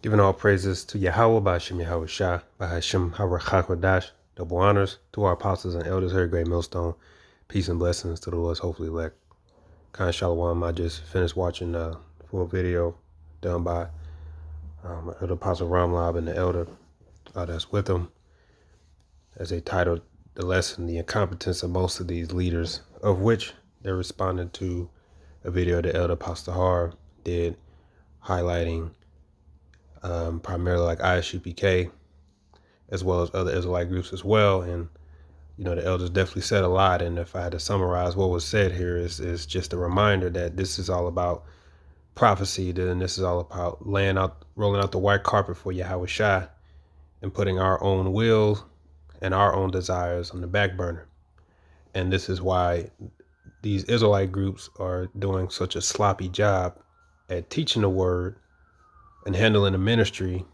Giving all praises to Yahweh, Ba'ashem Yahweh Shah, Ba'ashem Harachakodash, double honors to our apostles and elders here at Great Millstone. Peace and blessings to the Lord's hopefully elect. Khan Shalom. I just finished watching a full video done by the Apostle Ramlab and the elder that's with him, as they titled the lesson, The Incompetence of Most of These Leaders, of which they're responding to a video the elder Pastor Har did highlighting primarily like ISUPK, as well as other Israelite groups as well. And, you know, the elders definitely said a lot. And if I had to summarize what was said here is just a reminder that this is all about prophecy, then this is all about rolling out the white carpet for Yahweh Shai and putting our own will and our own desires on the back burner. And this is why these Israelite groups are doing such a sloppy job at teaching the word and handling the ministry.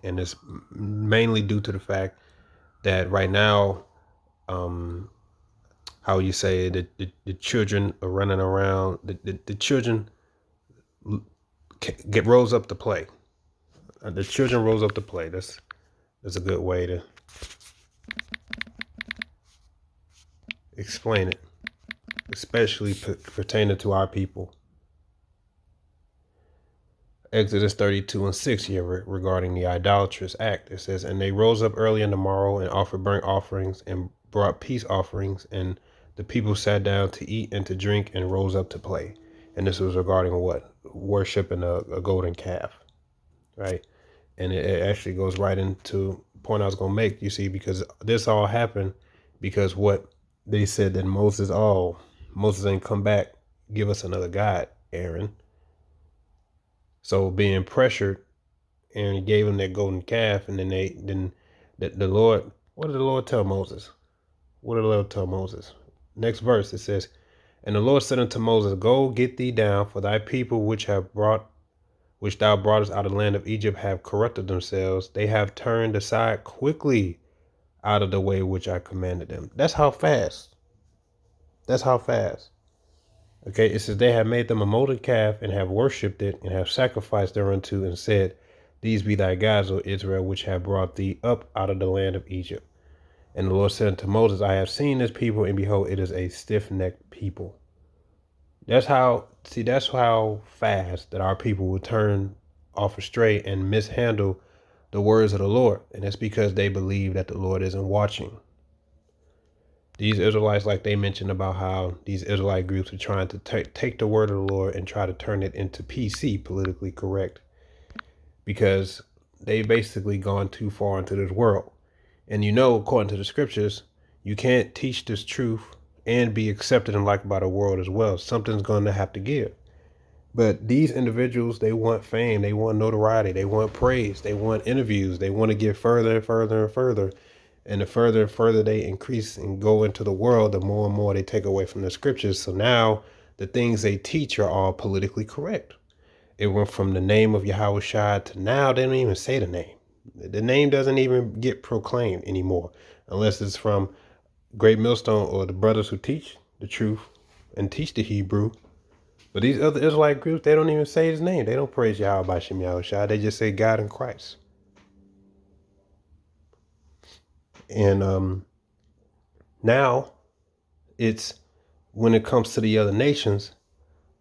And it's mainly due to the fact that right now, how you say the children are running around, the children rose up to play. The children rose up to play. That's a good way to explain it, especially pertaining to our people. Exodus 32:6 here regarding the idolatrous act. It says, and they rose up early in the morrow and offered burnt offerings and brought peace offerings, and the people sat down to eat and to drink and rose up to play. And this was regarding what? Worshiping a golden calf, right? And it actually goes right into the point I was going to make, you see, because this all happened because what they said that Moses ain't come back, give us another God, Aaron. So being pressured, Aaron gave him that golden calf, and then the Lord, what did the Lord tell Moses? What did the Lord tell Moses? Next verse, it says, and the Lord said unto Moses, go get thee down, for thy people which thou broughtest out of the land of Egypt have corrupted themselves. They have turned aside quickly out of the way which I commanded them. That's how fast. Okay, it says they have made them a molten calf and have worshipped it and have sacrificed thereunto and said, these be thy gods, O Israel, which have brought thee up out of the land of Egypt. And the Lord said unto Moses, I have seen this people, and behold, it is a stiff-necked people. That's how fast that our people will turn off astray and mishandle the words of the Lord. And that's because they believe that the Lord isn't watching. These Israelites, like they mentioned about how these Israelite groups are trying to take the word of the Lord and try to turn it into PC, politically correct, because they've basically gone too far into this world. And you know, according to the scriptures, you can't teach this truth and be accepted and liked by the world as well. Something's going to have to give. But these individuals, they want fame, they want notoriety, they want praise, they want interviews, they want to get further and further and further. And the further and further they increase and go into the world, the more and more they take away from the scriptures. So now the things they teach are all politically correct. It went from the name of Yahweh Shai to now they don't even say the name. The name doesn't even get proclaimed anymore unless it's from Great Millstone or the brothers who teach the truth and teach the Hebrew. But these other Israelite groups, they don't even say his name. They don't praise Yahweh B'Shem Yahweh Shai. They just say God in Christ. And now it's when it comes to the other nations,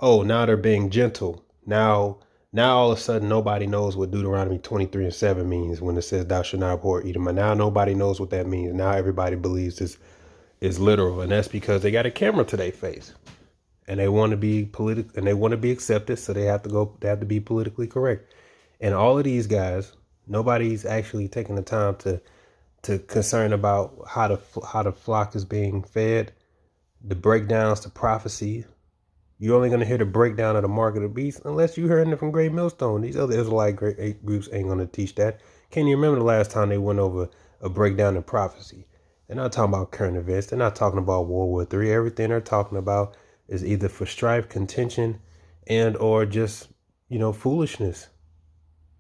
oh, now they're being gentle. Now all of a sudden nobody knows what Deuteronomy 23:7 means when it says thou shalt not abhor Edom. Now nobody knows what that means. Now everybody believes this is literal, and that's because they got a camera to their face. And they want to be political and they want to be accepted, so they have to be politically correct. And all of these guys, nobody's actually taking the time to concern about how the flock is being fed, the breakdowns to prophecy. You're only going to hear the breakdown of the mark of the beast unless you heard it from Great Millstone. These other Israelite groups ain't going to teach that. Can't you remember the last time they went over a breakdown of prophecy? They're not talking about current events. They're not talking about World War III. Everything they're talking about is either for strife, contention, and or just, foolishness.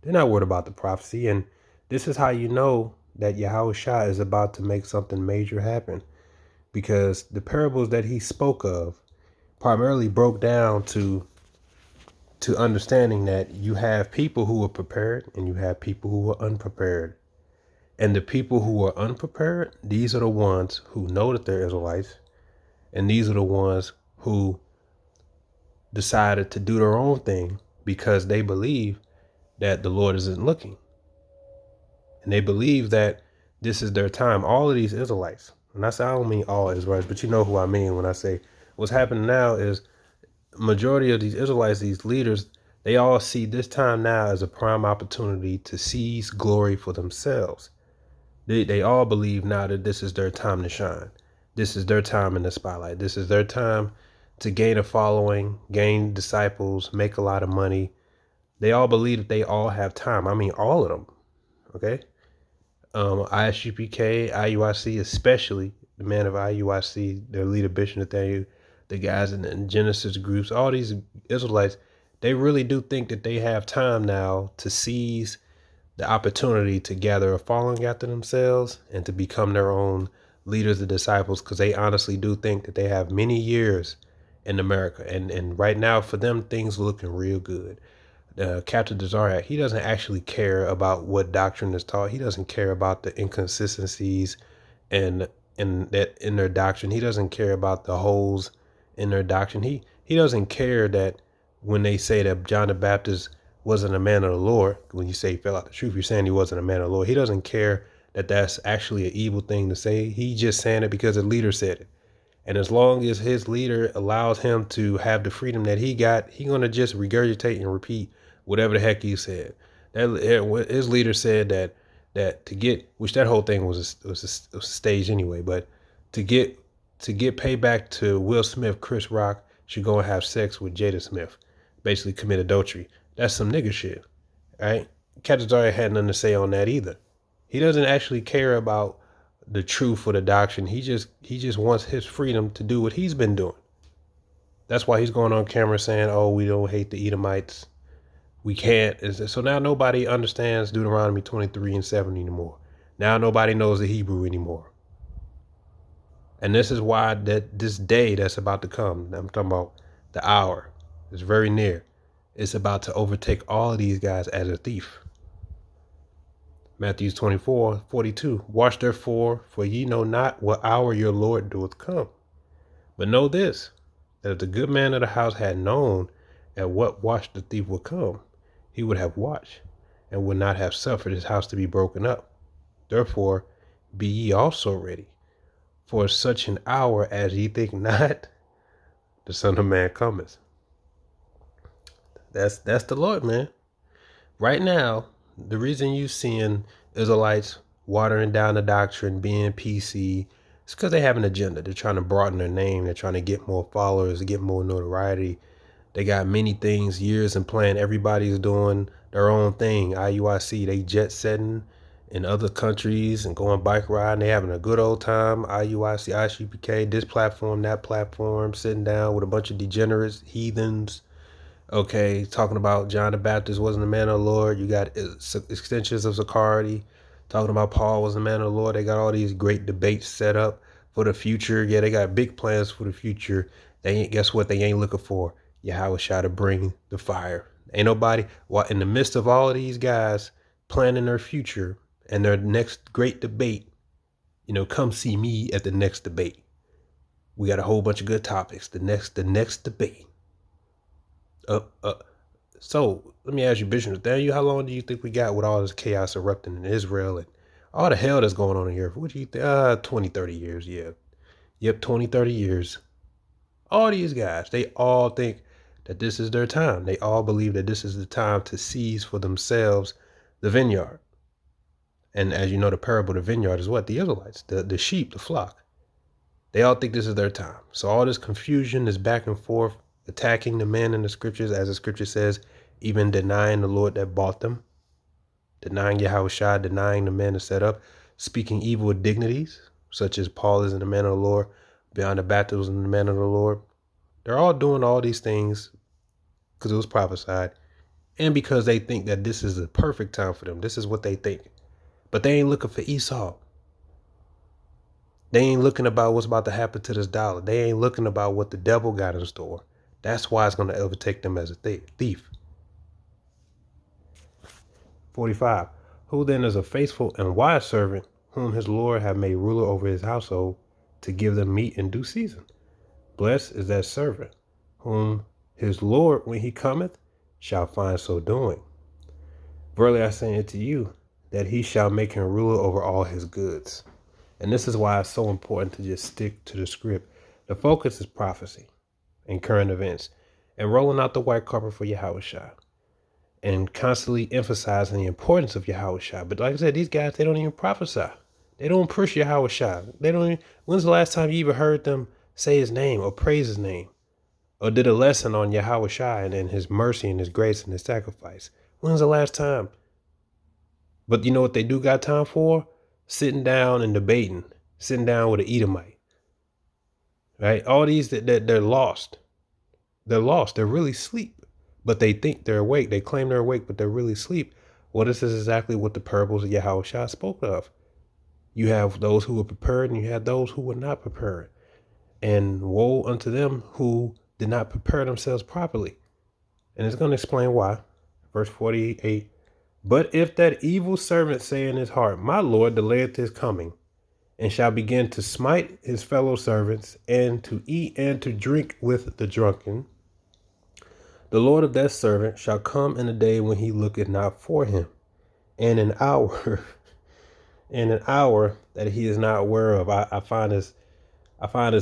They're not worried about the prophecy. And this is how you know that Yahweh Shai is about to make something major happen, because the parables that he spoke of primarily broke down to to understanding that you have people who are prepared and you have people who are unprepared. And the people who are unprepared, these are the ones who know that they're Israelites. And these are the ones who decided to do their own thing because they believe that the Lord isn't looking. And they believe that this is their time. All of these Israelites, and I don't mean all Israelites, but you know who I mean when I say what's happening now is majority of these Israelites, these leaders, they all see this time now as a prime opportunity to seize glory for themselves. They all believe now that this is their time to shine. This is their time in the spotlight. This is their time to gain a following, gain disciples, make a lot of money. They all believe that they all have time. I mean, all of them. Okay. ISUPK, IUIC, especially the man of IUIC, their leader, Bishop Nathaniel, the guys in the Genesis groups, all these Israelites, they really do think that they have time now to seize the opportunity to gather a following after themselves and to become their own leaders and disciples, because they honestly do think that they have many years in America. And right now for them, things are looking real good. Captain Desire, he doesn't actually care about what doctrine is taught. He doesn't care about the inconsistencies and in their doctrine. He doesn't care about the holes in their doctrine. He doesn't care that when they say that John the Baptist wasn't a man of the Lord, when you say he fell out the truth, you're saying he wasn't a man of the Lord. He doesn't care that that's actually an evil thing to say. He's just saying it because the leader said it. And as long as his leader allows him to have the freedom that he got, he's going to just regurgitate and repeat whatever the heck he said. His leader said that to get, which that whole thing was a stage anyway, but to get payback to Will Smith, Chris Rock should go and have sex with Jada Smith, basically commit adultery. That's some nigga shit, right? Captain Zarya had nothing to say on that either. He doesn't actually care about the truth or the doctrine. He just wants his freedom to do what he's been doing. That's why he's going on camera saying, "Oh, we don't hate the Edomites. We can't." So now nobody understands Deuteronomy 23:7 anymore. Now nobody knows the Hebrew anymore. And this is why that this day that's about to come, I'm talking about the hour, is very near. It's about to overtake all of these guys as a thief. Matthew 24:42. Watch therefore, for ye know not what hour your Lord doeth come. But know this, that if the good man of the house had known at what watch the thief would come, he would have watched, and would not have suffered his house to be broken up. Therefore, be ye also ready, for such an hour as ye think not, the Son of Man cometh. That's the Lord, man. Right now, the reason you seeing Israelites watering down the doctrine, being PC, it's because they have an agenda. They're trying to broaden their name. They're trying to get more followers, get more notoriety. They got many things, years in plan. Everybody's doing their own thing. IUIC, they jet setting in other countries and going bike riding. They having a good old time. IUIC, ICPK, this platform, that platform, sitting down with a bunch of degenerates, heathens. Okay, talking about John the Baptist wasn't a man of the Lord. You got extensions of Zakardi talking about Paul was a man of the Lord. They got all these great debates set up for the future. Yeah, they got big plans for the future. They ain't, guess what? They ain't looking for Yahweh Shah to bring the fire. Ain't nobody, while in the midst of all of these guys planning their future and their next great debate, come see me at the next debate. We got a whole bunch of good topics. The next debate. So let me ask you, Bishop Nathaniel, how long do you think we got with all this chaos erupting in Israel and all the hell that's going on in here? What do you think? 20, 30 years. Yeah. Yep. 20, 30 years. All these guys, they all think that this is their time. They all believe that this is the time to seize for themselves the vineyard. And as you know, the parable of the vineyard is what? The Israelites, the sheep, the flock. They all think this is their time. So all this confusion, this back and forth, attacking the man in the scriptures, as the scripture says, even denying the Lord that bought them, denying Yahweh Shah, denying the man that set up, speaking evil of dignities, such as Paul isn't the man of the Lord, John the Baptist wasn't the man of the Lord. They're all doing all these things because it was prophesied and because they think that this is the perfect time for them. This is what they think. But they ain't looking for Esau. They ain't looking about what's about to happen to this dollar. They ain't looking about what the devil got in store. That's why it's going to overtake them as a thief. 45. Who then is a faithful and wise servant, whom his Lord have made ruler over his household, to give them meat in due season? Blessed is that servant, whom his Lord, when he cometh, shall find so doing. Verily I say unto you, that he shall make him ruler over all his goods. And this is why it's so important to just stick to the script. The focus is prophecy and current events, and rolling out the white carpet for Yahushua, and constantly emphasizing the importance of Yahushua. But like I said, these guys, they don't even prophesy. They don't push Yahushua. They don't even, when's the last time you even heard them say his name or praise his name, or did a lesson on Yahushua and his mercy and his grace and his sacrifice? When's the last time? But you know what they do got time for? Sitting down and debating, sitting down with an Edomite, right? All these that they're lost. They're lost. They're really asleep, but they think they're awake. They claim they're awake, but they're really asleep. Well, this is exactly what the parables of Yahushua spoke of. You have those who were prepared and you have those who were not prepared. And woe unto them who did not prepare themselves properly. And it's going to explain why. Verse 48. But if that evil servant say in his heart, my Lord delayeth his coming, and shall begin to smite his fellow servants, and to eat and to drink with the drunken, the Lord of that servant shall come in a day when he looketh not for him, and an hour, and an hour that he is not aware of. I find this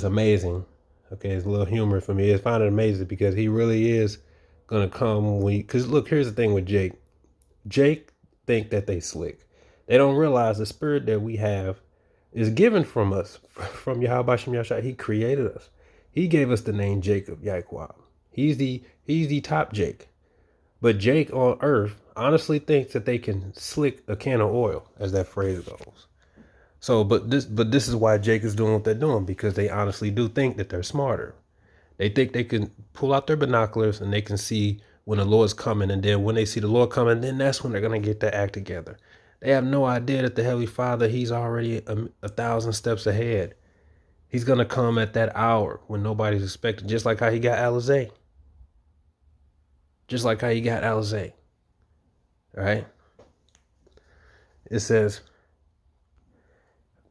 amazing. Okay, it's a little humor for me. I find it amazing because he really is gonna come because look, here's the thing with Jake. Jake think that they slick. They don't realize the spirit that we have is given from us, from Yahweh Shem Yahshua. He created us. He gave us the name Jacob Yaquab. He's the top Jake. But Jake on earth honestly thinks that they can slick a can of oil, as that phrase goes. So, but this is why Jake is doing what they're doing, because they honestly do think that they're smarter. They think they can pull out their binoculars and they can see when the Lord's coming. And then when they see the Lord coming, then that's when they're going to get their act together. They have no idea that the Heavenly Father, he's already 1,000 steps ahead. He's going to come at that hour when nobody's expecting, just like how he got Alizé. Just like how he got Alizé. Right? It says,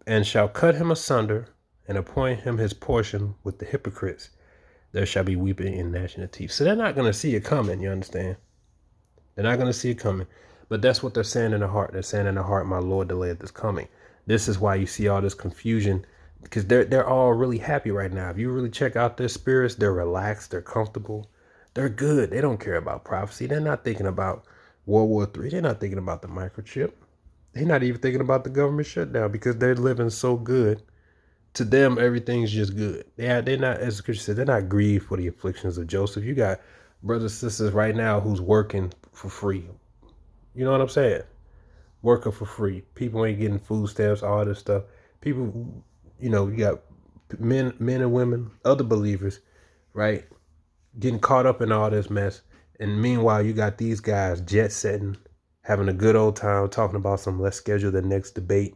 and shall cut him asunder and appoint him his portion with the hypocrites. There shall be weeping and gnashing of teeth. So they're not going to see it coming, you understand? They're not going to see it coming. But that's what they're saying in their heart. They're saying in their heart, my Lord delayed this coming. This is why you see all this confusion, because they're all really happy right now. If you really check out their spirits, they're relaxed, they're comfortable, they're good. They don't care about prophecy. They're not thinking about World War III. They're not thinking about the microchip. They're not even thinking about the government shutdown because they're living so good. To them, everything's just good. They're not, as the Christian said, they're not grieved for the afflictions of Joseph. You got brothers and sisters right now who's working for free. You know what I'm saying? Working for free. People ain't getting food stamps, all this stuff. People, you got men and women, other believers, right? Getting caught up in all this mess. And meanwhile, you got these guys jet setting, having a good old time, talking about let's schedule the next debate.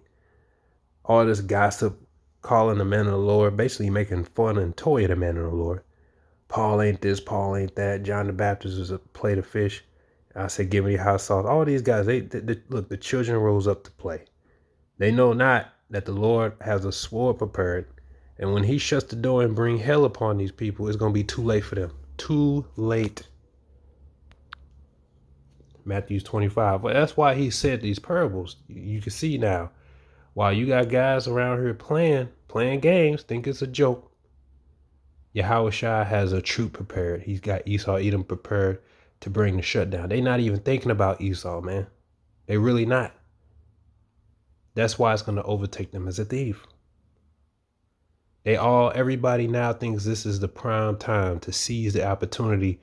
All this gossip, calling the man of the Lord, basically making fun and toy of the man of the Lord. Paul ain't this, Paul ain't that. John the Baptist was a plate of fish. I said, give me hot sauce. All these guys, they look, the children rose up to play. They know not that the Lord has a sword prepared. And when he shuts the door and bring hell upon these people, it's going to be too late for them. Too late. Matthew 25. Well, that's why he said these parables. You can see now. While you got guys around here playing games, think it's a joke, Yahushua has a troop prepared. He's got Esau, Edom prepared to bring the shutdown. They not even thinking about Esau, man. They really not. That's why it's going to overtake them as a thief. Everybody now thinks this is the prime time to seize the opportunity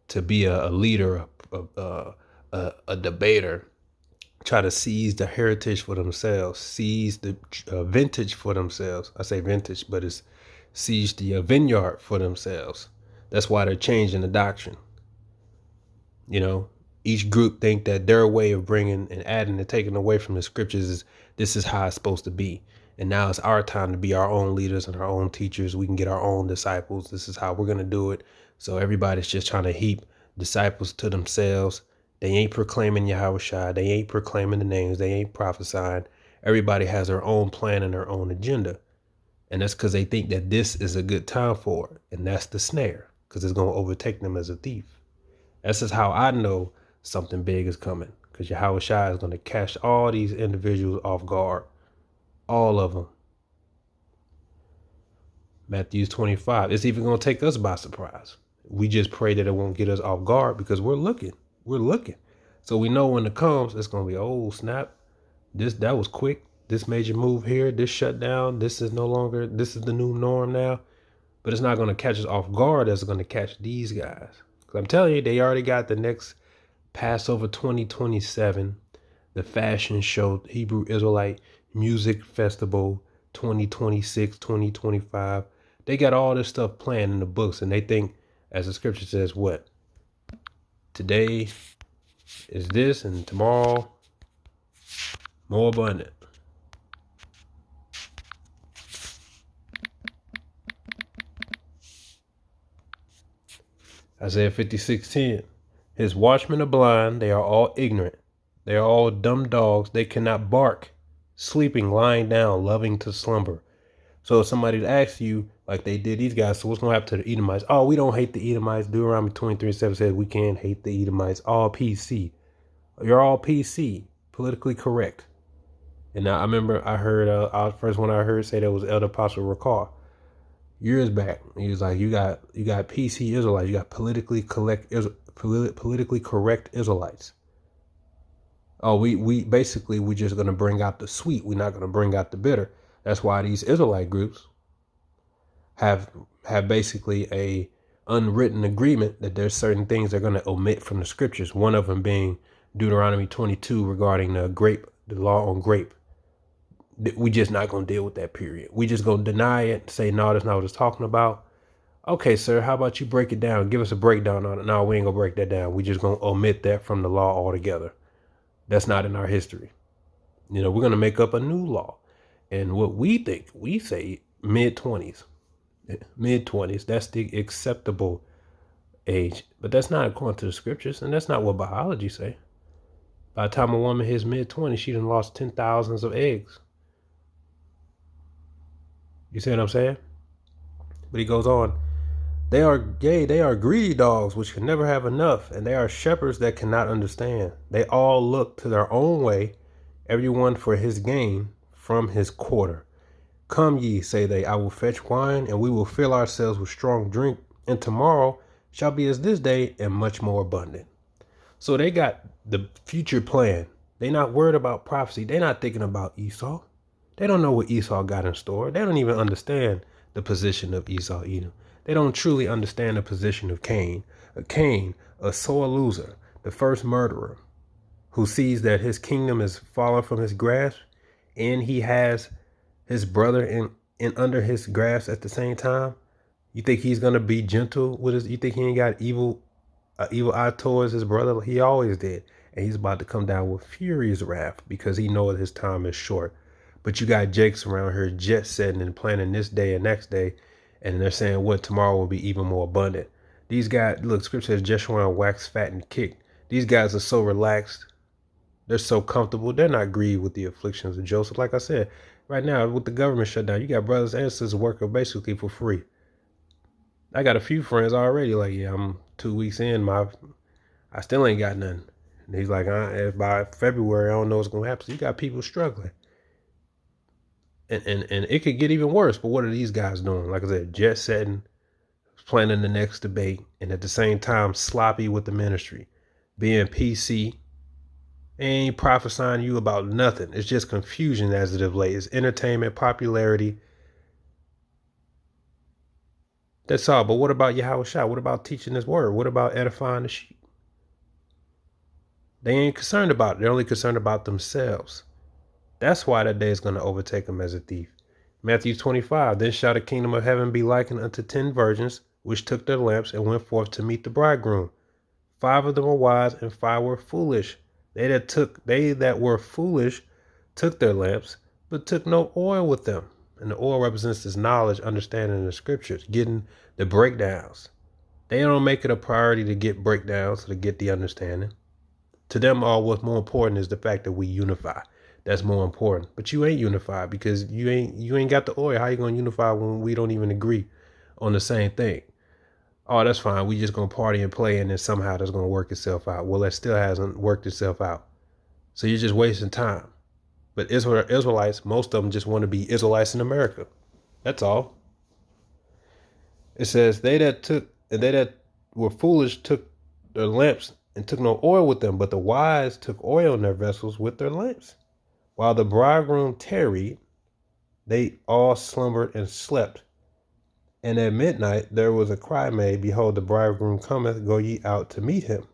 to be a leader, a debater. Try to seize the heritage for themselves, seize the vintage for themselves. I say vintage, but it's seize the vineyard for themselves. That's why they're changing the doctrine. Each group think that their way of bringing and adding and taking away from the scriptures is this is how it's supposed to be. And now it's our time to be our own leaders and our own teachers. We can get our own disciples. This is how we're going to do it. So everybody's just trying to heap disciples to themselves. They ain't proclaiming Yahushua. They ain't proclaiming the names. They ain't prophesying. Everybody has their own plan and their own agenda. And that's because they think that this is a good time for it. And that's the snare, because it's going to overtake them as a thief. That's just how I know something big is coming, because Yahushua is going to catch all these individuals off guard. All of them. Matthew 25. It's even going to take us by surprise. We just pray that it won't get us off guard because we're looking. We're looking. So we know when it comes, it's going to be, oh, snap. That was quick. This major move here, this shutdown, this is the new norm now. But it's not going to catch us off guard as it's going to catch these guys. Because I'm telling you, they already got the next Passover 2027, the fashion show, Hebrew Israelite Music Festival 2026, 2025. They got all this stuff planned in the books, and they think, as the scripture says, what? Today is this, and tomorrow, more abundant. Isaiah 56:10. His watchmen are blind, they are all ignorant. They are all dumb dogs, they cannot bark, sleeping, lying down, loving to slumber. So if somebody asks you, like they did these guys, so what's going to happen to the Edomites? Oh, we don't hate the Edomites. Deuteronomy 23:7 says we can't hate the Edomites. All PC. You're all PC. Politically correct. And I remember I heard, first one I heard say that was Elder Apostle Rakar. Years back. He was like, you got PC Israelites. You got politically correct Israelites. Oh, we basically, we're just going to bring out the sweet. We're not going to bring out the bitter. That's why these Israelite groups have basically a unwritten agreement that there's certain things they're going to omit from the scriptures. One of them being Deuteronomy 22 regarding the law on grape. We just not going to deal with that period. We just going to deny it, say, no, that's not what it's talking about. Okay, sir, how about you break it down? Give us a breakdown on it. No, we ain't going to break that down. We just going to omit that from the law altogether. That's not in our history. We're going to make up a new law. And what we think, we say mid-20s. Mid-20s, that's the acceptable age. But that's not according to the scriptures, and that's not what biology say. By the time a woman hits mid-20s, she done lost 10,000s of eggs. You see what I'm saying? But he goes on, they are greedy dogs which can never have enough, and they are shepherds that cannot understand. They all look to their own way, everyone for his gain from his quarter. Come ye, say they, I will fetch wine, and we will fill ourselves with strong drink, and tomorrow shall be as this day, and much more abundant. So they got the future plan. They not worried about prophecy. They not thinking about Esau. They don't know what Esau got in store. They don't even understand the position of Esau Edom. They don't truly understand the position of Cain. A sore loser, the first murderer, who sees that his kingdom is falling from his grasp, and he has his brother in under his grasp at the same time. You think he's gonna be gentle with his? You think he ain't got evil eye towards his brother? He always did, and he's about to come down with furious wrath because he knows his time is short. But you got Jakes around here jet setting and planning this day and next day, and they're saying what tomorrow will be even more abundant. These guys, look, scripture says Jeshurun waxed fat and kicked. These guys are so relaxed. They're so comfortable. They're not grieved with the afflictions of Joseph. Like I said, right now with the government shutdown, you got brothers and sisters working basically for free. I got a few friends already. Like, yeah, I'm 2 weeks in. I still ain't got nothing. And he's like, by February, I don't know what's gonna happen. So you got people struggling. And it could get even worse. But what are these guys doing? Like I said, jet setting, planning the next debate, and at the same time sloppy with the ministry, being PC. Ain't prophesying you about nothing. It's just confusion as of late. It's entertainment, popularity. That's all. But what about Yahushua? What about teaching his word? What about edifying the sheep? They ain't concerned about it. They're only concerned about themselves. That's why that day is going to overtake them as a thief. Matthew 25, then shall the kingdom of heaven be likened unto 10 virgins, which took their lamps and went forth to meet the bridegroom. 5 of them were wise and 5 were foolish. They that were foolish took their lamps, but took no oil with them. And the oil represents this knowledge, understanding the scriptures, getting the breakdowns. They don't make it a priority to get breakdowns, to get the understanding. To them, all what's more important is the fact that we unify. That's more important. But you ain't unified because you ain't got the oil. How you gonna unify when we don't even agree on the same thing? Oh, that's fine. We just gonna party and play, and then somehow that's gonna work itself out. Well, that still hasn't worked itself out. So you're just wasting time. But Israelites, most of them just want to be Israelites in America. That's all. It says they that were foolish took their lamps and took no oil with them, but the wise took oil in their vessels with their lamps. While the bridegroom tarried, they all slumbered and slept. And at midnight there was a cry made, Behold, the bridegroom cometh, go ye out to meet him.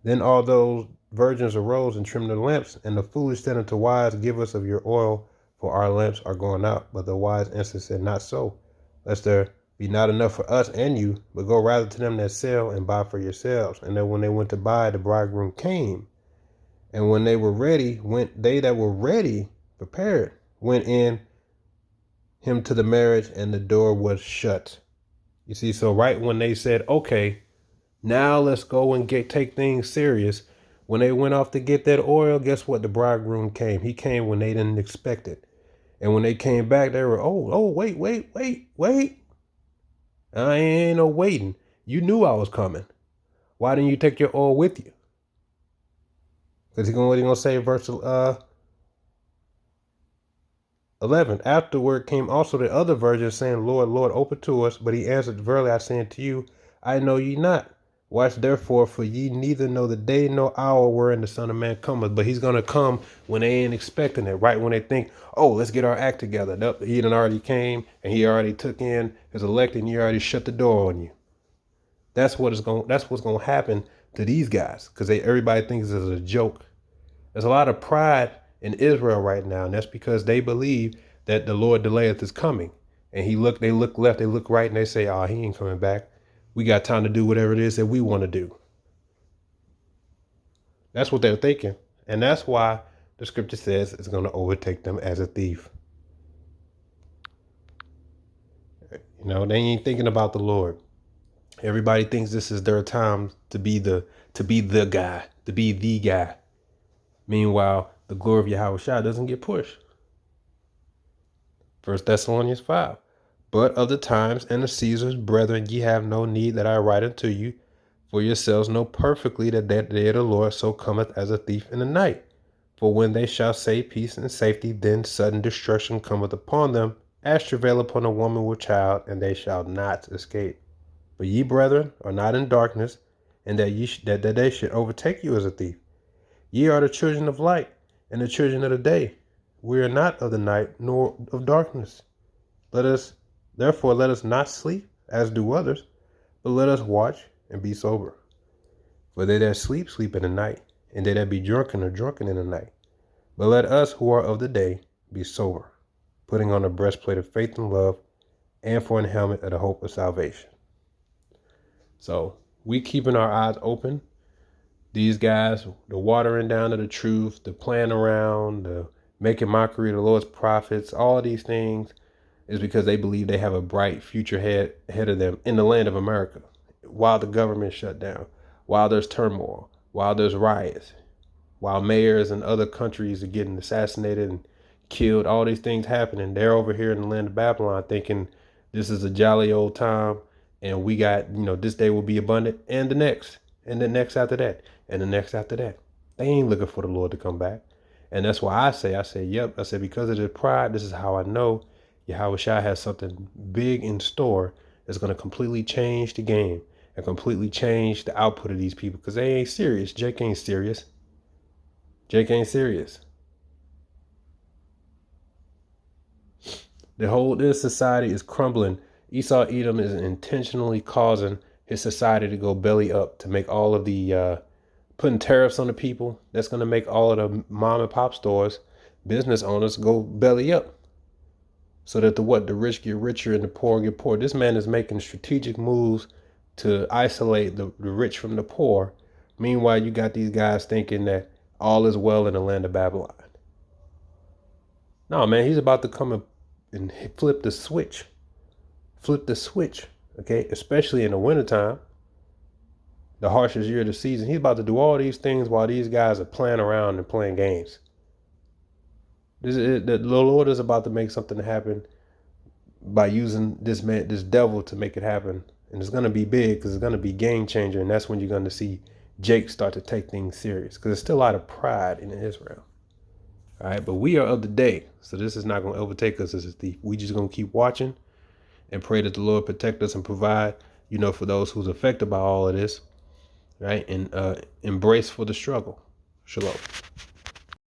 Then all those virgins arose and trimmed their lamps, and the foolish said unto wise, Give us of your oil, for our lamps are going out. But the wise answered said, Not so, lest there be not enough for us and you, but go rather to them that sell and buy for yourselves. And then when they went to buy, the bridegroom came. And when they were ready, they that were ready, prepared, went in him to the marriage, and the door was shut. You see, so right when they said, okay, now let's go and take things serious, when they went off to get that oil, guess what? The bridegroom came. He came when they didn't expect it. And when they came back, they were, wait. I ain't no waiting. You knew I was coming. Why didn't you take your oil with you? Because what he gonna say, verse 11. Afterward came also the other virgins, saying, Lord, Lord, open to us. But he answered, Verily I say unto you, I know ye not. Watch therefore, for ye neither know the day nor hour wherein the Son of Man cometh. But he's going to come when they ain't expecting it, right when they think, oh, let's get our act together. He done already came, and he already took in his elect, and he already shut the door on you. That's what's going to happen to these guys, because everybody thinks it's a joke. There's a lot of pride in Israel right now, and that's because they believe that the Lord delayeth his coming. And they look left, they look right, and they say, oh, he ain't coming back. We got time to do whatever it is that we want to do. That's what they're thinking. And that's why the scripture says it's going to overtake them as a thief. You know, they ain't thinking about the Lord. Everybody thinks this is their time to be the guy. Meanwhile, the glory of Yahweh doesn't get pushed. 1 Thessalonians 5. But of the times and the seasons, brethren, ye have no need that I write unto you, for yourselves know perfectly that that day of the Lord so cometh as a thief in the night. For when they shall say peace and safety, then sudden destruction cometh upon them, as travail upon a woman with child, and they shall not escape. But ye, brethren, are not in darkness, and that day should overtake you as a thief. Ye are the children of light, and the children of the day. We are not of the night, nor of darkness. Therefore let us not sleep, as do others, but let us watch and be sober. For they that sleep, sleep in the night, and they that be drunken are drunken in the night. But let us who are of the day be sober, putting on a breastplate of faith and love, and for an helmet of the hope of salvation. So we keeping our eyes open. These guys, the watering down of the truth, the playing around, the making mockery of the Lord's prophets, all of these things is because they believe they have a bright future ahead of them in the land of America. While the government shut down, while there's turmoil, while there's riots, while mayors in other countries are getting assassinated and killed, all these things happening, they're over here in the land of Babylon thinking this is a jolly old time and we got, this day will be abundant, and the next after that, and the next after that. They ain't looking for the Lord to come back. And that's why I say, yep. I said, because of their pride, this is how I know Yahweh Shai has something big in store that's going to completely change the game and completely change the output of these people, because they ain't serious. Jake ain't serious. This society is crumbling. Esau Edom is intentionally causing his society to go belly up, to make all of the putting tariffs on the people. That's going to make all of the mom and pop stores, business owners, go belly up, so that the rich get richer and the poor get poor. This man is making strategic moves to isolate the rich from the poor. Meanwhile, you got these guys thinking that all is well in the land of Babylon. No, man, he's about to come and flip the switch. Okay, especially in the wintertime, the harshest year of the season. He's about to do all these things while these guys are playing around and playing games. The Lord is about to make something happen by using this devil to make it happen. And it's going to be big because it's going to be game changer. And that's when you're going to see Jake start to take things serious, because there's still a lot of pride in Israel. All right, but we are of the day. So this is not going to overtake us as a thief. We just going to keep watching and pray that the Lord protect us and provide, for those who's affected by all of this, right? And embrace for the struggle. Shalom.